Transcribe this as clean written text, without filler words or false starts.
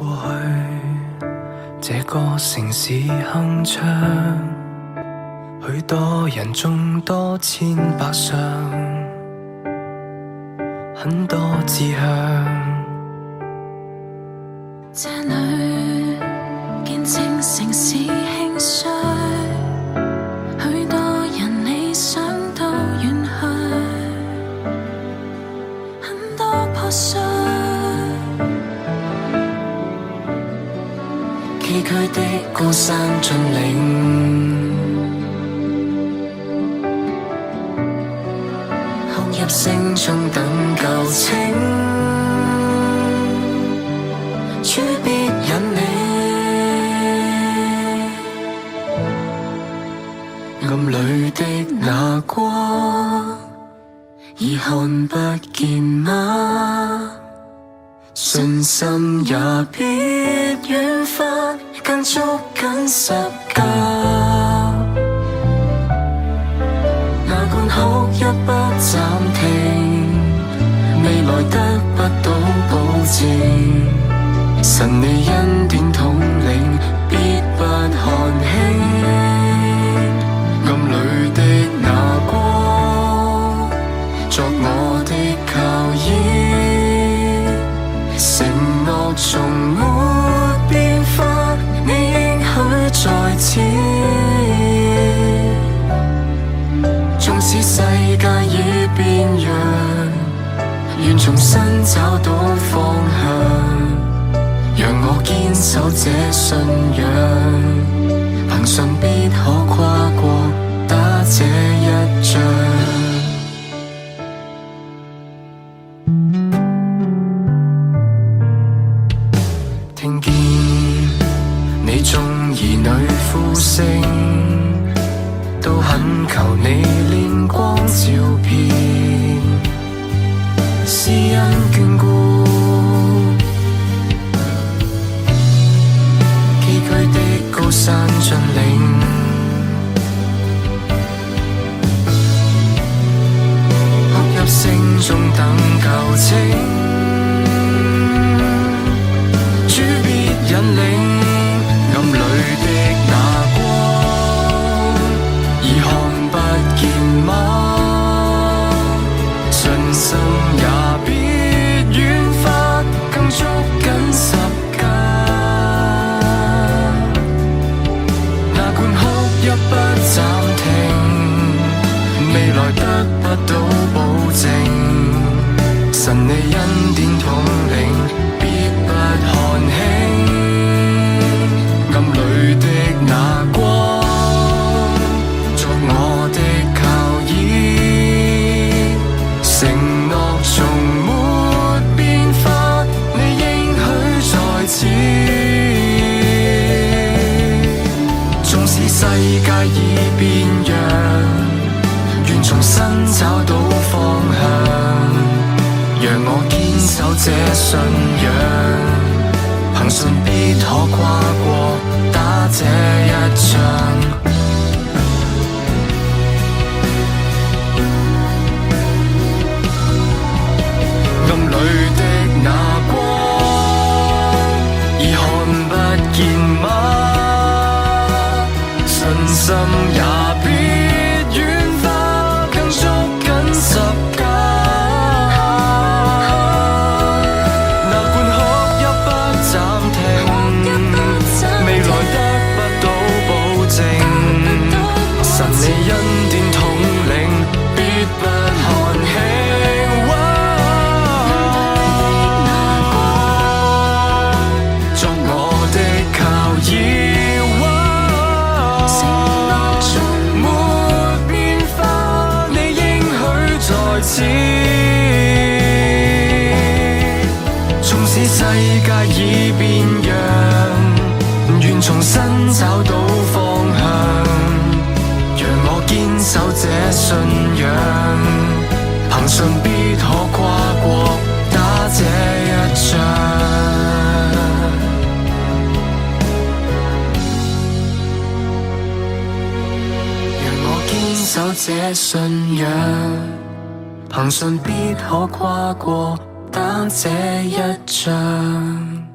過去，這個城市鏗鏘，許多人眾多千百雙，很多志向。這裏見證城市興衰，許多人理想都遠去，很多破碎。崎嶇的高山峻嶺，哭泣聲中等舊情，處別引領，暗裏的那光，已看不見嗎？信心也必遠發，更捉緊十架。哪管哭泣不暫停，未來得不到保證。神你恩典統領，必不看輕。暗裏的那光，作我的靠倚，承諾從沒變化，你應許在此。縱使世界已變樣，願重新找到方向。讓我堅守這信仰，憑信必可跨過打這一仗。聽見你眾兒女呼聲，都懇求你憐光照遍，施恩眷顧。崎嶇的高山峻嶺，哭泣聲中等舊情，主必引領。暗裏的那光，已看不見嗎？信心也必遠發，更捉緊十架。哪管哭泣不暫停，未來得不到保證。神你恩典統領，必不看輕。暗裏的那光，作我的靠倚，承諾從沒變化，你應許在此。縱使世界已變樣，願重新找到方向。讓我堅守這信仰，憑信必可跨過打這一仗。暗裏的那光，已看不見嗎？信心也必遠發，更捉緊十架。神你恩典統領，必不看輕。作我的靠倚，承諾從沒變化，你應許在此。縱使世界已變樣，願重新找到方向。堅守這信仰，憑信必可跨過打這一仗。讓我堅守這信仰，憑信必可跨過打這一仗。